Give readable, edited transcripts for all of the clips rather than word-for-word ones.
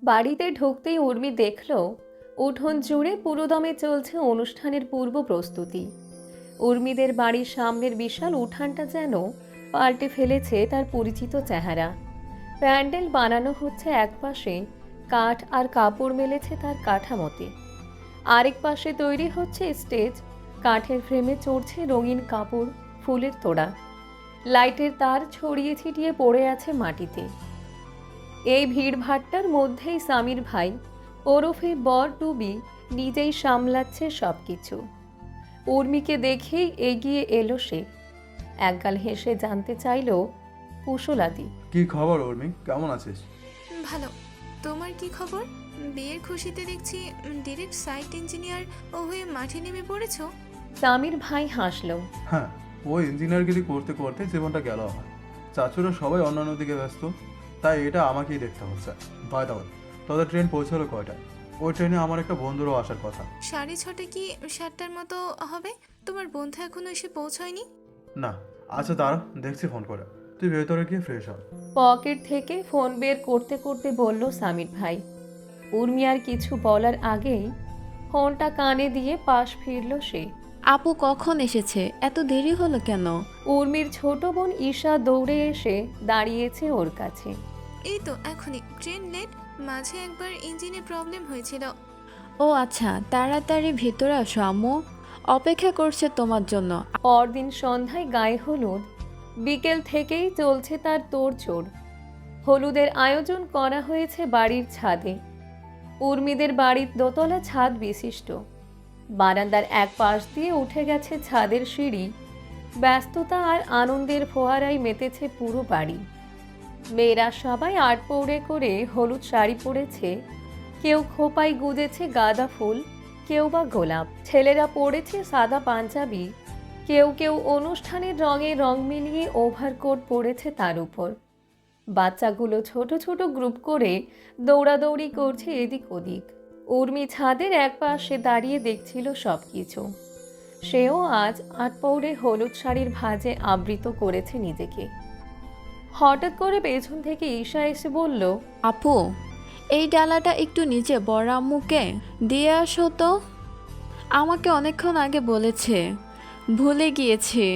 বাড়িতে ঢুকতেই উর্মি দেখল উঠোন জুড়ে পুরোদমে চলছে অনুষ্ঠানের পূর্ব প্রস্তুতি। উর্মিদের বাড়ির সামনের বিশাল উঠানটা যেন পাল্টে ফেলেছে তার পরিচিত চেহারা। প্যান্ডেল বানানো হচ্ছে, একপাশে কাঠ আর কাপড় মেলেছে তার কাঠামোতে, আরেক পাশে তৈরি হচ্ছে স্টেজ। কাঠের ফ্রেমে চড়ছে রঙিন কাপড়, ফুলের তোড়া, লাইটের তার ছড়িয়ে ছিটিয়ে পড়ে আছে মাটিতে। এই ভিড়ভাট্টার মধ্যেই সামির ভাই ওরফে বর টুবি নিজেই সামলাচ্ছে সব কিছু। উর্মিকে দেখেই এগিয়ে এলো সে, একগাল হেসে জানতে চাইল কুশলাদি। কি খবর উর্মি, কেমন আছিস? ভালো। তোমার কি খবর? বিয়ের খুশিতে দেখছি ডিরেক্ট সাইট ইঞ্জিনিয়ার হয়ে মাঠে নেমে পড়েছো। সামির ভাই হাসল। হ্যাঁ, ওই ইঞ্জিনিয়ারগিরি করতে করতে জীবনটা গেল আমার। চাচুরা সবাই অন্যান্য দিকে ব্যস্ত, তাই এটা আমাকেই দেখতে হচ্ছে। বাই দ্য ওয়ে, তোদের ট্রেন পৌঁছালো কয়টায়? ওই ট্রেনে আমার একটা বন্ধুরও আসার কথা। 6:30 কি 7টার মতো হবে। তোমার বন্ধু এখনো এসে পৌঁছয়নি? না, আচ্ছা দাঁড়া, দেখছি ফোন করে। তুই ভেতরে গিয়ে ফ্রেশ হ। পকেট থেকে ফোন বের করতে করতে বলল সামির ভাই। উর্মি আর কিছু বলার আগেই ফোনটা কানে দিয়ে পাশ ফিরল সে। আপু কখন এসেছে? এত দেরি হলো কেন? উর্মির ছোট বোন ঈশা দৌড়ে এসে দাঁড়িয়েছে ওর কাছে। এই তো এখনই, ট্রেন লেট। মাঝে একবার ইঞ্জিনে প্রবলেম হয়েছিল। ও আচ্ছা, তাড়াতাড়ি ভেতরে আসো আম্মু, অপেক্ষা করছে তোমার জন্য। পরদিন সন্ধ্যায় গায়ে হলুদ। বিকেল থেকেই চলছে তার তোড়জোড়। হলুদের আয়োজন করা হয়েছে বাড়ির ছাদে। উর্মিদের বাড়ির দোতলা ছাদ বিশিষ্ট। বারান্দার এক পাশ দিয়ে উঠে গেছে ছাদের সিঁড়ি। ব্যস্ততা আর আনন্দের ফোয়ারায় মেতেছে পুরো বাড়ি। মেয়েরা সবাই আটপৌড়ে করে হলুদ শাড়ি পরেছে, কেউ খোপায় গুজেছে গাঁদা ফুল, কেউ বা গোলাপ। ছেলেরা পরেছে সাদা পাঞ্জাবি, কেউ কেউ অনুষ্ঠানের রঙে রং মিলিয়ে ওভারকোট পরেছে তার উপর। বাচ্চাগুলো ছোট ছোট গ্রুপ করে দৌড়াদৌড়ি করছে এদিক ওদিক। উর্মি ছাদের এক পাশে দাঁড়িয়ে দেখছিল সব কিছু। সেও আজ আটপৌড়ে হলুদ শাড়ির ভাঁজে আবৃত করেছে নিজেকে। হঠাৎ করে পেছন থেকে ঈশা এসে বলল, আপু, এই ডালাটা একটু নিচে বড় আম্মুকে দিয়ে আসো তো। আমাকে অনেকক্ষণ আগে বলেছে, ভুলে গিয়েছি।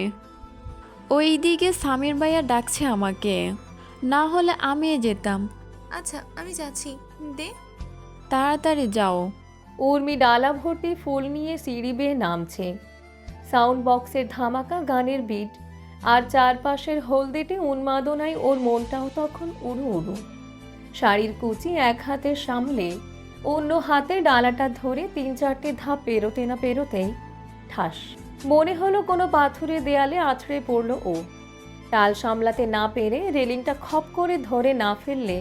ওই দিকে সামির ভাইয়া ডাকছে আমাকে, না হলে আমি যেতাম। আচ্ছা, আমি যাচ্ছি। দে। তাড়াতাড়ি যাও। উর্মি ডালা ভর্তি ফুল নিয়ে সিঁড়ি বেয়ে নামছে। সাউন্ড বক্সের ধামাকা গানের বিট আর চারপাশের হলদেটে উন্মাদনায় ওর মনটাও তখন উড়ু উড়ু। শাড়ির কুচি এক হাতে সামলে অন্য হাতে ডালাটা ধরে 3-4টে ধাপ পেরোতে না পেরোতেই ঠাস, মনে হলো কোনো পাথুরে দেয়ালে আছড়ে পড়ল ও। টাল সামলাতে না পেরে রেলিংটা খপ করে ধরে না ফেললে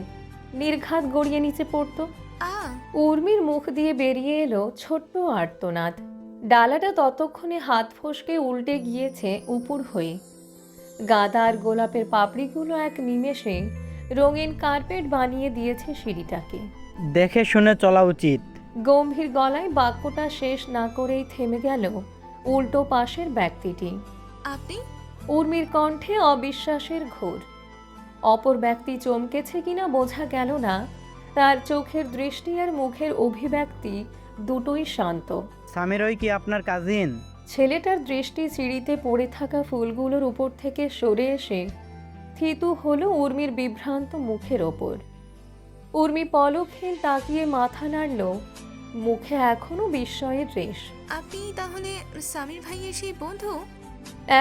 নির্ঘাত গড়িয়ে নিচে পড়তো। আ উর্মির মুখ দিয়ে বেরিয়ে এলো ছোট্ট আর্তনাদ। ডালাটা ততক্ষণে হাত ফসকে উল্টে গিয়েছে উপুর হয়ে। গাঁদা আর গোলাপের পাপড়িগুলো এক নিমেষে রঙিন কার্পেট বানিয়ে দিয়েছে সিঁড়িটাকে। দেখে শুনে চলা উচিত। গম্ভীর গলায় বাক্যটা শেষ না করেই থেমে গেল উল্টো পাশের ব্যক্তিটি। আপনি? উর্মির কণ্ঠে অবিশ্বাসের ঘোর। অপর ব্যক্তি চমকেছে কিনা বোঝা গেল না। তার চোখের দৃষ্টি আর মুখের অভিব্যক্তি দুটোই শান্ত। সামিরই কি আপনার কাজিন? ছেলেটার দৃষ্টি সিঁড়িতে পড়ে থাকা ফুলগুলোর উপর থেকে সরে এসে থিতু হলো উর্মির বিভ্রান্ত মুখের ওপর। উর্মি পলকহীন তাকিয়ে মাথা নাড়ল, মুখে এখনো বিস্ময়ের রেশ। আপনি তাহলে সামির ভাইয়ের সেই বন্ধু?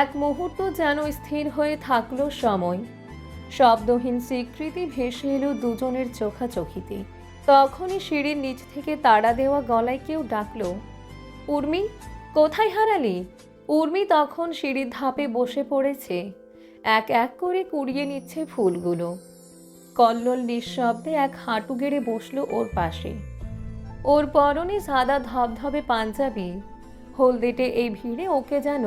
এক মুহূর্ত যেন স্থির হয়ে থাকলো সময়। শব্দহীন স্বীকৃতি ভেসে এলো দুজনের চোখাচোখিতে। তখনই সিঁড়ির নিচ থেকে তাড়া দেওয়া গলায় কেউ ডাকলো, উর্মি, কোথায় হারালি? উর্মি তখন সিঁড়ির ধাপে বসে পড়েছে, এক এক করে কুড়িয়ে নিচ্ছে ফুলগুলো। কল্লোল নিঃশব্দে এক হাঁটু গেড়ে বসলো ওর পাশে। ওর পরনে সাদা ধবধবে পাঞ্জাবি। হলদেটে এই ভিড়ে ওকে যেন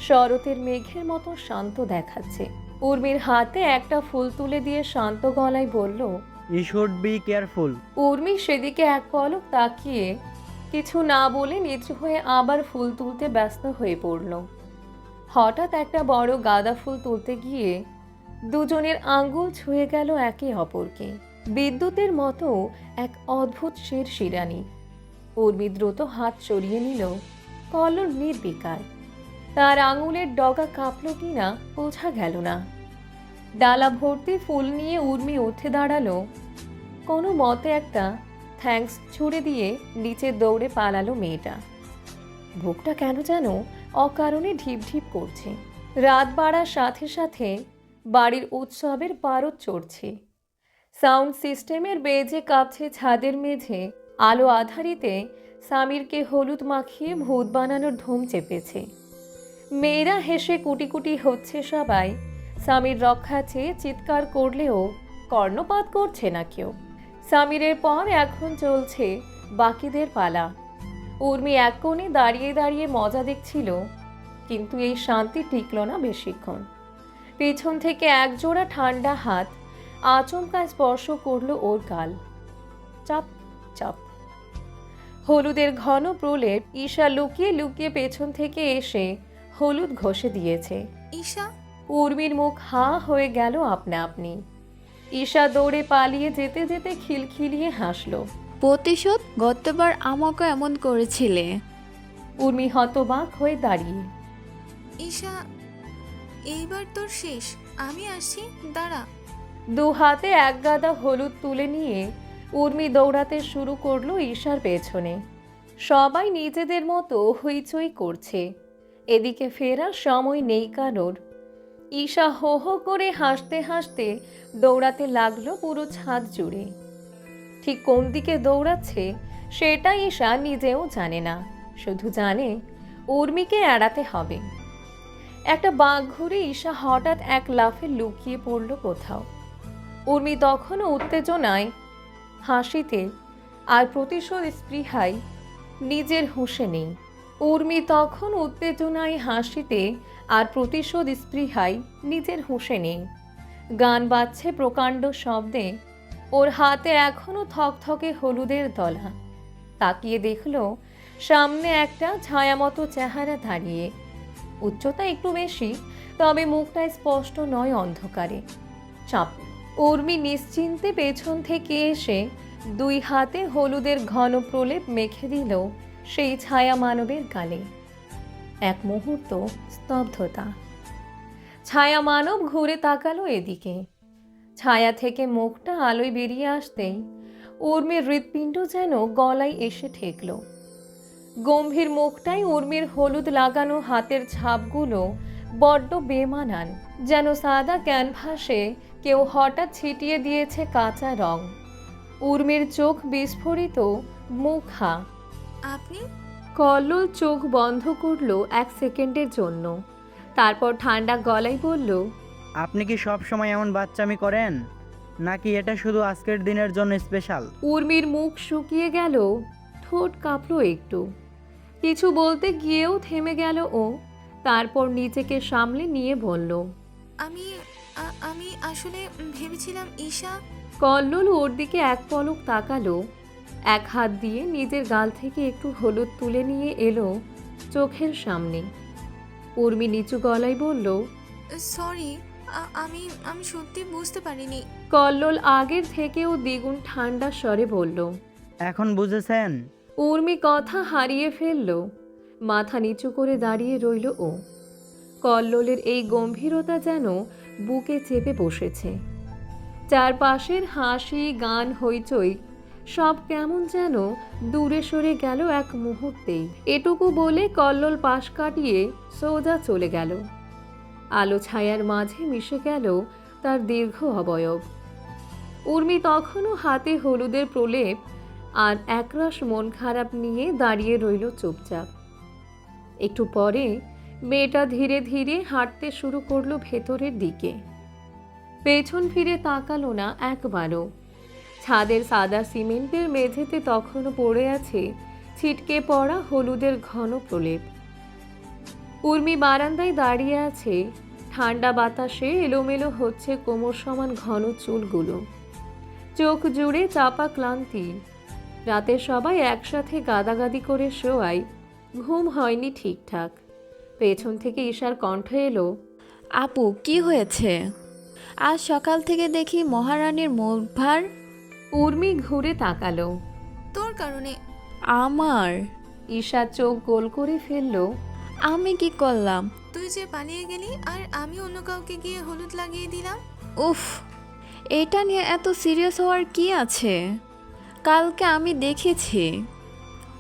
শরতের মেঘের মতো শান্ত দেখাচ্ছে। উর্মির হাতে একটা ফুল তুলে দিয়ে শান্ত গলায় বলল, you should be careful. Urmi সেদিকে এক পলক তাকিয়ে কিছু না বলে নিচু হয়ে আবার ফুল তুলতে ব্যস্ত হয়ে পড়ল। হঠাৎ একটা বড় গাঁদা ফুল তুলতে গিয়ে দুজনের আঙ্গুল ছুঁয়ে গেল একে অপরকে। বিদ্যুতের মতো এক অদ্ভুত শিরশিরানি। উর্মি দ্রুত হাত সরিয়ে নিল। কল্লোল নির্বিকার। তার আঙুলের ডগা কাঁপল কিনা বোঝা গেল না। ডালা ভর্তি ফুল নিয়ে উর্মি উঠে দাঁড়ালো। কোনো মতে একটা থ্যাঙ্কস ছুড়ে দিয়ে নিচে দৌড়ে পালালো মেয়েটা। বুকটা কেন যেন অকারণে ঢিপ ঢিপ করছে। রাত বাড়ার সাথে সাথে বাড়ির উৎসবের পারদ চড়ছে। সাউন্ড সিস্টেমের বেজে কাঁপছে ছাদের মেঝে। আলো আধারিতে সামিরকে হলুদ মাখিয়ে ভূত বানানোর ধুম চেপেছে। মেয়েরা হেসে কুটি কুটি হচ্ছে সবাই। সামির রক্ষা চেয়ে চিৎকার করলেও কর্ণপাত করছে না কেউ। সামিরের পর এখন চলছে বাকিদের পালা। উর্মি এক কোণে দাঁড়িয়ে দাঁড়িয়ে মজা দেখছিল, কিন্তু এই শান্তি টিকল না বেশিক্ষণ। পেছন থেকে একজোড়া ঠান্ডা হাত আচমকা স্পর্শ করলো ওর গাল। চাপ চাপ। হলুদের ঘন প্রলেপ ঈশা লুকিয়ে লুকিয়ে পেছন থেকে এসে হলুদ ঘষে দিয়েছে। ঈশা, উর্মির মুখ হাঁ হয়ে গেল আপনা আপনি। ঈশা দৌড়ে পালিয়ে যেতে যেতে খিলখিলিয়ে হাসল। প্রতিশোধ? গতবার আমাকে এমন করেছিলে। উর্মি হতবাক হয়ে দাঁড়িয়ে। ঈশা, এইবার তোর শেষ। আমি আসছি, দাঁড়া। দু হাতে এক গাদা হলুদ তুলে নিয়ে উর্মি দৌড়াতে শুরু করলো ঈশার পেছনে। সবাই নিজেদের মতো হইচই করছে। এদিকে ফেরার সময় নেই কারোর। ঈশা হো হো করে হাসতে হাসতে দৌড়াতে লাগলো পুরো ছাদ জুড়ে। ঠিক কোন দিকে দৌড়াচ্ছে সেটা ঈশা নিজেও জানে না, শুধু জানে উর্মিকে এড়াতে হবে। একটা বাঁক ঘুরে ঈশা হঠাৎ এক লাফে লুকিয়ে পড়ল কোথাও। উর্মি তখনও উত্তেজনায়, হাসিতে আর প্রতিশোধ স্পৃহায় নিজের হুঁশে নেই। উর্মি তখন উত্তেজনায়, হাসিতে আর প্রতিশোধ স্পৃহায় নিজের হুঁশে নেই। গান বাজছে প্রকাণ্ড শব্দে। ওর হাতে এখনো থকথকে হলুদের দলা। তাকিয়ে দেখল সামনে একটা ছায়ামতো চেহারা দাঁড়িয়ে। উচ্চতা একটু বেশি, তবে মুখটা স্পষ্ট নয় অন্ধকারে। চাপ। উর্মি নিশ্চিন্তে পেছন থেকে এসে দুই হাতে হলুদের ঘন প্রলেপ মেখে দিল সেই ছায়া মানবের গালে। এক মুহূর্ত স্তব্ধতা। ছায়া মানব ঘুরে তাকালো এদিকে। ছায়া থেকে মুখটা আলোয় বেরিয়ে আসতেই উর্মির হৃৎপিণ্ড যেন গলায় এসে ঠেকল। গম্ভীর মুখটাই উর্মির হলুদ লাগানো হাতের ছাপগুলো বড্ড বেমানান, যেন সাদা ক্যানভাসে কেউ হঠাৎ ছিটিয়ে দিয়েছে কাঁচা রং। উর্মির চোখ বিস্ফোরিত, মুখ হা। আপনি? কল্লোল চোখ বন্ধ করলো এক সেকেন্ডের জন্য, তারপর ঠান্ডা গলায় বলল, আপনি কি সব সময় এমন বাচ্চামি করেন, নাকি এটা শুধু আজকের দিনের জন্য স্পেশাল? উর্মির মুখ শুকিয়ে গেল, ঠোঁট কাঁপলো একটু। কিছু বলতে গিয়েও থেমে গেল ও। তারপর নিজেকে সামলে নিয়ে বলল, আমি আমি আসলে ভেবেছিলাম ঈশা। কল্লোল ওর দিকে এক পলক তাকালো। এক হাত দিয়ে নিজের গাল থেকে একটু হলুদ তুলে নিয়ে এলো চোখের সামনে। উর্মি নিচু গলায় বলল, সরি, আমি আমি সত্যি বুঝতে পারিনি। কল্লোল আগের থেকেও দ্বিগুণ ঠান্ডা স্বরে বলল। এখন বুঝেছেন? উর্মি কথা হারিয়ে ফেলল। মাথা নিচু করে দাঁড়িয়ে রইল ও। কল্লোলের এই গম্ভীরতা যেন বুকে চেপে বসেছে। চারপাশের হাসি, গান, হইচই সব কেমন যেন দূরে সরে গেল এক মুহূর্তেই। এটুকু বলে কল্লোল পাশ কাটিয়ে সোজা চলে গেল। আলো ছায়ার মাঝে মিশে গেল তার দীর্ঘ অবয়ব। উর্মি তখনও হাতে হলুদের প্রলেপ আর একরাশ মন খারাপ নিয়ে দাঁড়িয়ে রইল চুপচাপ। একটু পরে মেয়েটা ধীরে ধীরে হাঁটতে শুরু করলো ভেতরের দিকে। পেছন ফিরে তাকালো না একবারও। ছাদের সাদা সিমেন্টের মেঝেতে তখনও পড়ে আছে ছিটকে পড়া হলুদের ঘন প্রলেপ। উর্মি বারান্দায় দাঁড়িয়ে আছে। ঠান্ডা বাতাসে এলোমেলো হচ্ছে কোমর সমান ঘন চুলগুলো। চোখ জুড়ে চাপা ক্লান্তি। রাতে সবাই একসাথে গাদাগাদি করে শোয়ায়, ঘুম হয়নি ঠিকঠাক। পেছন থেকে ঈশার কণ্ঠ এলো, আপু, কি হয়েছে? আজ সকাল থেকে দেখি মহারানীর মুখ ভার। উর্মি ঘুরে তাকালো। তোর কারণে। আমার? ঈশা চোখ গোল করে ফেলল। আমি কি করলাম? তুই যে পালিয়ে গেলি আর আমি অন্য কাউকে গিয়ে হলুদ লাগিয়ে দিলাম। উফ, এটা নিয়ে এত সিরিয়াস হওয়ার কি আছে? কালকে আমি দেখেছি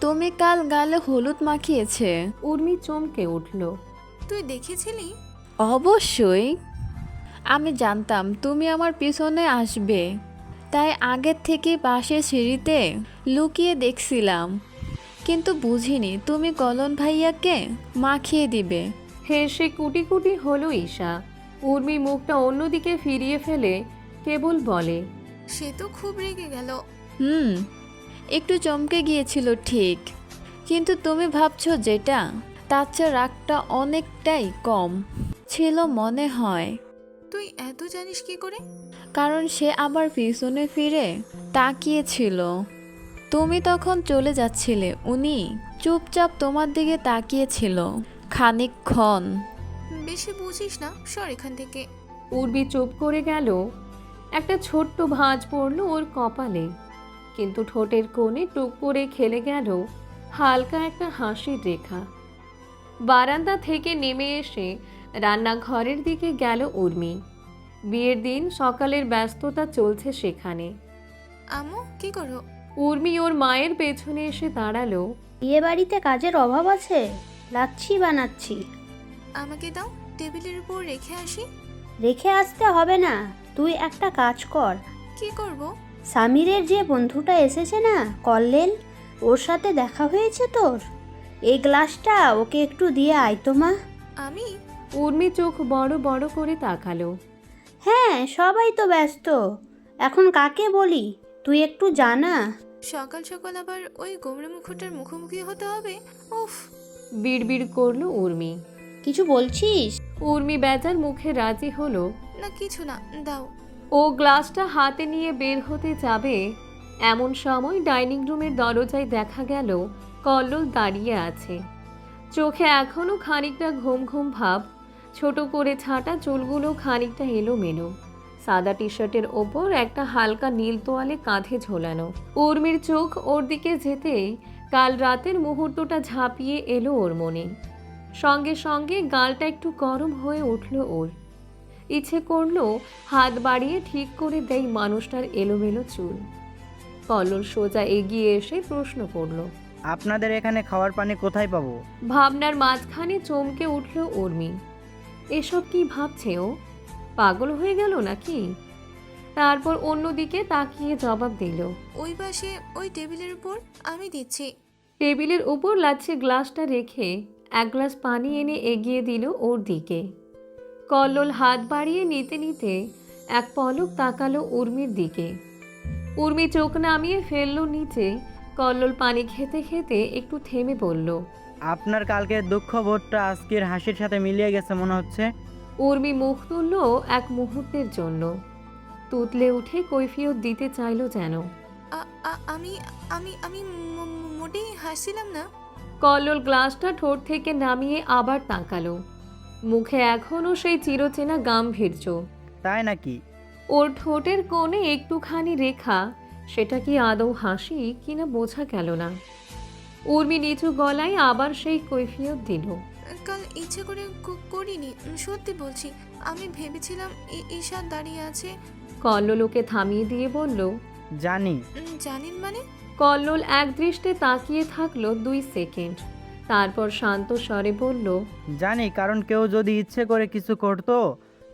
তুমি কাল গালে হলুদ মাখিয়েছে। উর্মি চমকে উঠল। তুই দেখেছিলি? অবশ্যই, আমি জানতাম তুমি আমার পিছনে আসবে, তাই আগের থেকে পাশের সিঁড়িতে লুকিয়ে দেখছিলাম, কিন্তু বুঝিনি তুমি কলন ভাইয়াকে মাখিয়ে দিবে। হেসে কুটি কুটি হলো ঈশা। উর্মি মুখটা অন্যদিকে ফিরিয়ে ফেলে কেবল বলে, সে তো খুব রেগে গেল। একটু চমকে গিয়েছিল ঠিক, কিন্তু তুমি ভাবছো যেটা, তার চেয়ে রাগটা অনেকটাই কম ছিল মনে হয়। তুই এত জানিস কি করে? কারণ সে আবার পিছনে ফিরে তাকিয়েছিল। তুমি তখন চলে যাচ্ছিলে, উনি চুপচাপ তোমার দিকে তাকিয়েছিল খানিকক্ষণ। বেশি বুঝিস না, সর এখান থেকে। উর্মি চুপ করে গেল। একটা ছোট্ট ভাঁজ পড়ল ওর কপালে, কিন্তু ঠোঁটের কোণে টুক করে খেলে গেল হালকা একটা হাসির রেখা। বারান্দা থেকে নেমে এসে রান্নাঘরের দিকে গেল উর্মি। বিয়ের দিন সকালের ব্যস্ততা চলছে সেখানে। আম্মু কি করো? উর্মি ওর মায়ের পেছনে এসে দাঁড়ালো। বিয়ে বাড়িতে কাজের অভাব আছে, লাচ্ছি বানাচ্ছি। আমাকে দাও, টেবিলের উপর রেখে আসি। রেখে আসতে হবে না, তুই একটা কাজ কর। কি করব? সামিরের যে বন্ধুটা এসেছে না, কল্লেল, ওর সাথে দেখা হয়েছে তোর? এই গ্লাসটা ওকে একটু দিয়ে আয় তো মা। আমি? উর্মি চোখ বড় বড় করে তাকালো। হ্যাঁ, সবাই তো ব্যস্ত, এখন কাকে বলি, তুই একটু জানা। সকাল সকাল আবার ওই গোমড়ে মুখটার মুখোমুখি হতে হবে? উফ। বিড়বিড় করলো উর্মি। কিছু বলছিস? উর্মি বেজার মুখে রাজি হলো। না কিছু না, দাও। ও গ্লাসটা হাতে নিয়ে বের হতে যাবে, এমন সময় ডাইনিং রুমের দরজায় দেখা গেল কল্লোল দাঁড়িয়ে আছে। চোখে এখনো খানিকটা ঘুম ঘুম ভাব, ছোট করে ছাঁটা চুলগুলো খানিকটা এলোমেলো। সাদা টি শার্টের ওপর একটা হালকা নীল তোয়ালে কাঁধে ঝোলানো। উর্মির চোখ ওর দিকে যেতেই কাল রাতের মুহূর্তটা ঝাঁপিয়ে এলো ওর মনে। সঙ্গে সঙ্গে গালটা একটু গরম হয়ে উঠল ওর। ইচ্ছে করলো হাত বাড়িয়ে ঠিক করে দেয় মানুষটার এলোমেলো চুল। কল্লোল সোজা এগিয়ে এসে প্রশ্ন করল। আপনাদের এখানে খাওয়ার পানি কোথায় পাবো? ভাবনার মাঝখানে চমকে উঠল উর্মি। এসব কি ভাবছে ও? পাগল হয়ে গেল নাকি? তারপর অন্যদিকে তাকিয়ে জবাব দিল। ওই পাশে ওই টেবিলের উপর, আমি দিচ্ছি। টেবিলের উপর লাচ্ছির গ্লাসটা রেখে এক গ্লাস পানি এনে এগিয়ে দিল ওর দিকে। কল্লোল হাত বাড়িয়ে নিতে নিতে এক পলক তাকালো উর্মির দিকে। উর্মি চোখ নামিয়ে ফেলল নিচে। কল্লোল পানি খেতে খেতে একটু থেমে বলল। আপনার কালকের দুঃখ বোধটা আজকের হাসির সাথে মিলিয়ে গেছে মনে হচ্ছে। উর্মি মুখ তুলল এক মুহূর্তের জন্য, তুতলে উঠে কৈফিয়ত দিতে চাইল যেন। আমি আমি আমি মোটেই হাসছিলাম না। কল্লোল গ্লাসটা ঠোঁট থেকে নামিয়ে আবার তাকালো। মুখে এখনও সেই চিরচেনা গাম্ভীর্য। তাই নাকি? ওর ঠোঁটের কোণে একটুখানি রেখা, সেটা কি আদৌ হাসি কিনা বোঝা গেল না। উর্মি নিচু গলায় আবার সেই কৈফিয়ত দিল। কাল ইচ্ছে করে করিনি, সত্যি বলছি। আমি ভেবেছিলাম ঈশা দাঁড়িয়ে আছে। কল্লোল ওকে থামিয়ে দিয়ে বলল। জানি। জানেন মানে? কল্লোল এক দৃষ্টে তাকিয়ে থাকলো 2 সেকেন্ড, তারপর শান্ত স্বরে বলল। জানি, কারণ কেউ যদি ইচ্ছে করে কিছু করতো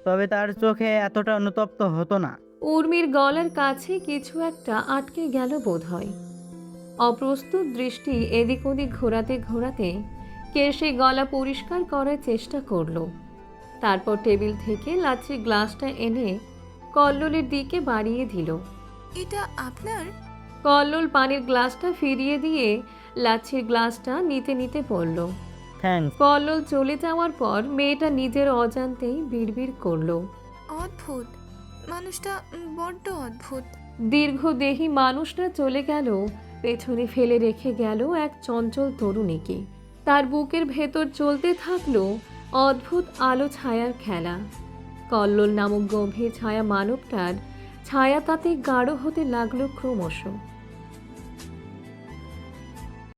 তবে তার চোখে এতটা অনুতপ্ত হতো না। উর্মির গলার কাছে কিছু একটা আটকে গেল বোধহয়। অপ্রস্তুত দৃষ্টি এদিক ওদিক ঘোরাতে ঘোরাতে কে সে গলা পরিষ্কার করার চেষ্টা করলো। তারপর টেবিল থেকে লাচ্ছির গ্লাসটা এনে কল্লোলের দিকে বাড়িয়ে দিল। এটা আপনার? কল্লোল পানির গ্লাসটা ফিরিয়ে দিয়ে লাচ্ছির গ্লাসটা নিতে নিতে বলল। থ্যাঙ্কস। কল্লোল চলে যাওয়ার পর মেয়েটা নিজের অজান্তেই বিড়বিড় করলো। অদ্ভুত মানুষটা, বড্ড অদ্ভুত। দীর্ঘদেহী মানুষটা চলে গেল, পেছনে ফেলে রেখে গেল এক চঞ্চল তরুণীকে। তার বুকের ভেতর চলতে থাকলো অদ্ভুত আলো ছায়ার খেলা। কল্লোল নামক গম্ভীর ছায়া মানবটার ছায়া তাতে গাঢ় হতে লাগলো ক্রমশ।